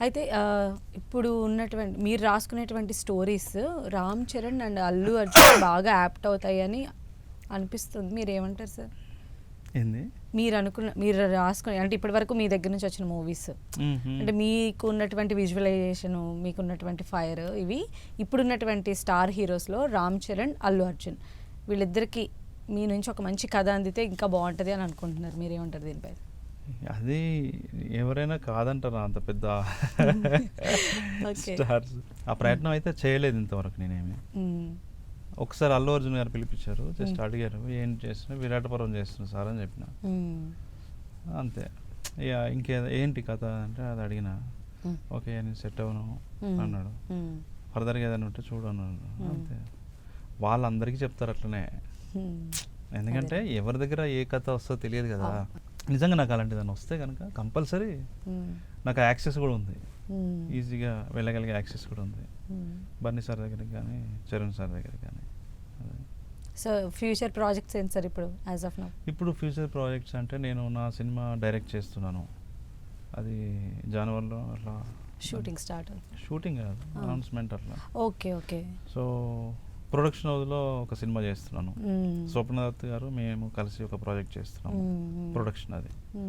అయితే ఇప్పుడు ఉన్నటువంటి మీరు రాసుకునేటువంటి స్టోరీస్ రామ్ చరణ్ అండ్ అల్లు అర్జున్ బాగా యాప్ట్ అవుతాయని అనిపిస్తుంది. మీరేమంటారు సార్? ఏంది మీరు రాసుకునే అంటే ఇప్పటి వరకు మీ దగ్గర నుంచి వచ్చిన మూవీస్ అంటే మీకు ఉన్నటువంటి విజువలైజేషన్, మీకు ఉన్నటువంటి ఫైర్, ఇవి ఇప్పుడున్నటువంటి స్టార్ హీరోస్లో రామ్ చరణ్, అల్లు అర్జున్ వీళ్ళిద్దరికి మీ నుంచి ఒక మంచి కథ అందితే ఇంకా బాగుంటుంది అని అనుకుంటున్నారు. మీరేమంటారు దీనిపై? అది ఎవరైనా కాదంటారా అంత పెద్ద స్టార్స్? ఆ ప్రయత్నం అయితే చేయలేదు ఇంతవరకు నేనేమి. ఒకసారి అల్లు అర్జున్ గారు పిలిపించారు, జస్ట్ అడిగారు ఏం చేస్తున్నా, విరాటపురం చేస్తున్నా సార్ అని చెప్పిన. అంతే. ఇక ఏంటి కథ అంటే అది అడిగిన, ఓకే నేను సెట్ అవ్వను అన్నాడు. ఫర్దర్గా ఏదైనా ఉంటే చూడు అన్నాడు. అంతే. వాళ్ళందరికీ చెప్తారు అట్లనే, ఎందుకంటే ఎవరి దగ్గర ఏ కథ వస్తుందో తెలియదు కదా. నిజంగా నాకు అలాంటిదని వస్తే కనుక కంపల్సరీ నాకు యాక్సెస్ కూడా ఉంది, ఈజీగా వెళ్ళగలిగే యాక్సెస్ కూడా ఉంది. బన్నీ సార్ దగ్గరికి కానీ, చరణ్ సార్ దగ్గరికి కానీ. సో ఫ్యూచర్ ప్రాజెక్ట్స్ ఏంటి సార్ ఇప్పుడు యాజ్ ఆఫ్ నౌ? ఇప్పుడు ఫ్యూచర్ ప్రాజెక్ట్స్ అంటే నేను నా సినిమా డైరెక్ట్ చేస్తున్నాను. అది జనవరిలో అట్లా షూటింగ్ స్టార్ట్. షూటింగ్ కాదు, అనౌన్స్మెంట్ అట్లా. Okay okay. సో ప్రొడక్షన్ హౌస్లో ఒక సినిమా చేస్తున్నాను. స్వప్నదత్ గారు మేము కలిసి ఒక ప్రాజెక్ట్ చేస్తున్నాము, ప్రొడక్షన్ అది.